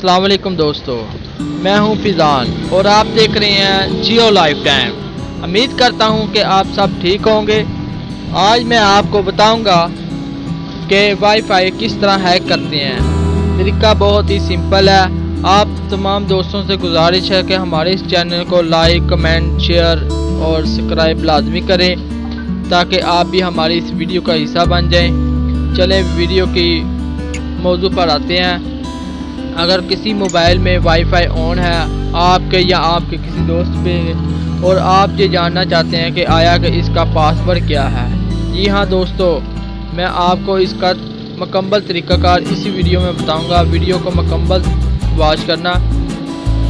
अस्सलाम वालेकुम दोस्तों, मैं हूं फिज़ान और आप देख रहे हैं जियो लाइफ टाइम। उम्मीद करता हूं कि आप सब ठीक होंगे। आज मैं आपको बताऊंगा कि वाईफाई किस तरह हैक करते हैं। तरीका बहुत ही सिंपल है। आप तमाम दोस्तों से गुजारिश है कि हमारे इस चैनल को लाइक, कमेंट, शेयर और सब्सक्राइब लाजमी करें ताकि आप भी हमारी इस वीडियो का हिस्सा बन जाएं। चलें वीडियो की मौजू पर आते हैं। अगर किसी मोबाइल में वाईफाई ऑन है आपके या आपके किसी दोस्त पे और आप ये जानना चाहते हैं कि आया कि इसका पासवर्ड क्या है, जी हाँ दोस्तों, मैं आपको इसका मुकम्मल तरीक़ाकार इसी वीडियो में बताऊंगा। वीडियो को मुकम्मल वॉच करना।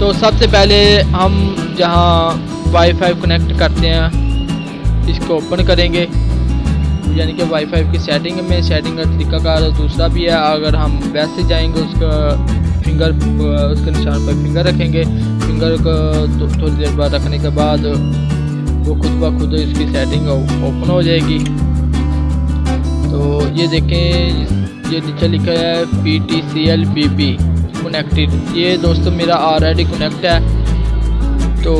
तो सबसे पहले हम जहाँ वाईफाई कनेक्ट करते हैं इसको ओपन करेंगे, यानी कि वाईफाई की सेटिंग का तरीक़ाकार दूसरा भी है। अगर हम वैसे जाएंगे उसका उसके निशान पर फिंगर रखेंगे। फिंगर को थोड़ी देर बाद रखने के बाद वो खुद ब खुद इसकी सेटिंग ओपन हो जाएगी। तो ये देखें, ये नीचे लिखा है PTCL BB कनेक्टेड। ये दोस्तों मेरा ऑलरेडी कनेक्ट है। तो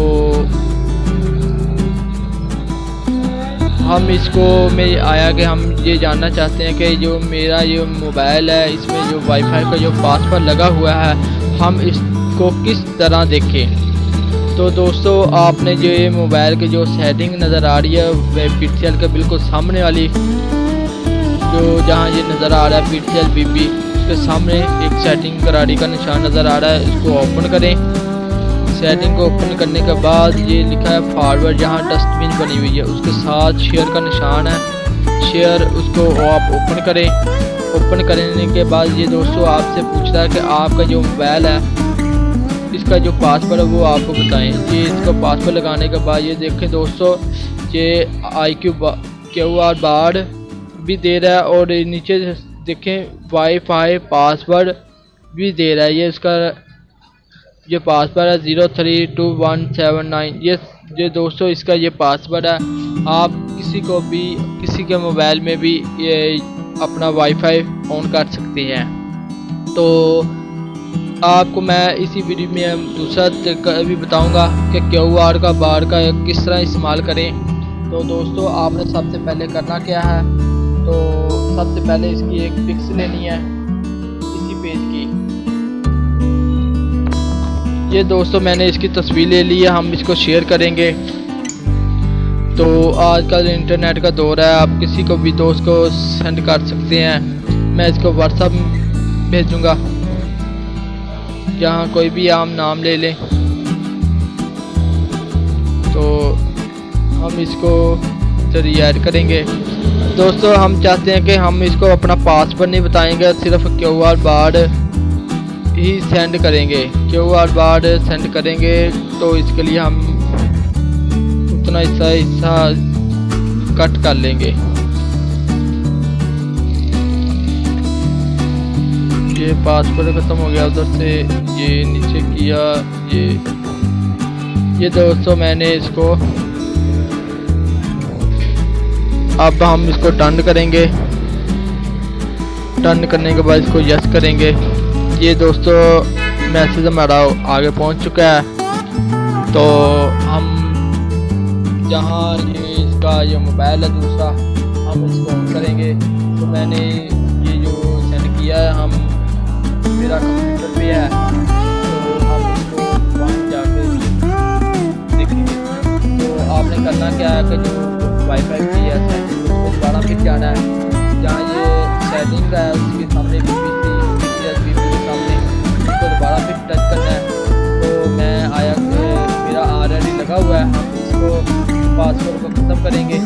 हम इसको में आया कि हम ये जानना चाहते हैं कि जो मेरा ये मोबाइल है इसमें जो वाईफाई का जो पासवर्ड लगा हुआ है हम इसको किस तरह देखें। तो दोस्तों आपने जो ये मोबाइल की जो सेटिंग नज़र आ रही है वह PTCL के बिल्कुल सामने वाली जो जहाँ ये नज़र आ रहा है PTCL BB, उसके सामने एक सेटिंग करारी का निशान नज़र आ रहा है। इसको ओपन करें। सेटिंग को ओपन करने के बाद ये लिखा है फॉरवर्ड, जहाँ डस्टबिन बनी हुई है उसके साथ शेयर का निशान है, शेयर, उसको आप ओपन करें। ओपन करने के बाद ये दोस्तों आपसे पूछता है कि आपका जो मोबाइल है इसका जो पासवर्ड है वो आपको बताएं। ये इसको पासवर्ड लगाने के बाद ये देखें दोस्तों, ये QR बार भी दे रहा है और नीचे देखें वाईफाई पासवर्ड भी दे रहा है। ये इसका ये पासवर्ड है 032179। ये दोस्तों इसका ये पासवर्ड है। आप किसी के मोबाइल में भी ये अपना वाईफाई ऑन कर सकते हैं। तो आपको मैं इसी वीडियो में दूसरा तरीका भी बताऊंगा कि QR का बार का किस तरह इस्तेमाल करें। तो दोस्तों आपने सबसे पहले करना क्या है, तो सबसे पहले इसकी एक पिक्स लेनी है इसी पेज की। ये दोस्तों मैंने इसकी तस्वीर ले ली है, हम इसको शेयर करेंगे। तो आजकल इंटरनेट का दौर है, आप किसी को भी दोस्त को सेंड कर सकते हैं। मैं इसको व्हाट्सएप भेजूंगा, यहाँ कोई भी आम नाम ले लें। तो हम इसको ऐड करेंगे। दोस्तों हम चाहते हैं कि हम इसको अपना पासवर्ड नहीं बताएंगे, सिर्फ QR बार ही सेंड करेंगे। QR बार सेंड करेंगे तो इसके लिए हम उतना हिस्सा कट कर लेंगे। ये पासवर्ड खत्म हो गया, उधर से ये नीचे किया। ये दोस्तों मैंने इसको, अब हम इसको डन करेंगे। डन करने के बाद इसको यस करेंगे। ये दोस्तों मैसेज हमारा आगे पहुंच चुका है। तो हम जहाँ ये इसका ये मोबाइल है दूसरा, हम इसको ऑन करेंगे। तो मैंने ये जो सेंड किया है हम मेरा कंप्यूटर पे है, तो हम इसको वहाँ जाके देखेंगे। तो आपने करना क्या है कि जो वाईफाई की है सेटिंग उसको दोबारा फिर जाना है, जहाँ ये सेटिंग है उसके सामने दोबारा फिर टच करना है। तो मैं आया कि मेरा ऑलरेडी लगा हुआ है, हम इसको पासवर्ड को ख़त्म करेंगे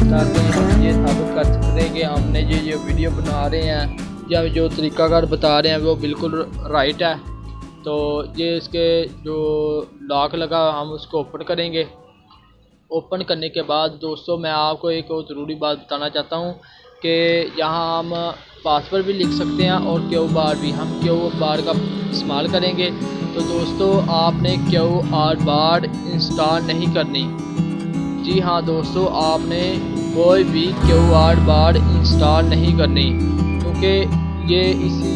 ताकि हम ये साबित कर सकते हैं कि हमने ये वीडियो बना रहे हैं या जो तरीक़ाकार बता रहे हैं वो बिल्कुल राइट है। तो ये इसके जो लॉक लगा हम उसको ओपन करेंगे। ओपन करने के बाद दोस्तों मैं आपको एक और ज़रूरी बात बताना चाहता हूँ कि यहाँ हम पासवर्ड भी लिख सकते हैं और QR भी, हम QR का इस्तेमाल करेंगे। तो दोस्तों आपने QR बार इंस्टॉल नहीं करनी। जी हाँ दोस्तों, आपने कोई भी QR बार इंस्टॉल नहीं करनी, क्योंकि ये इसी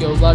QR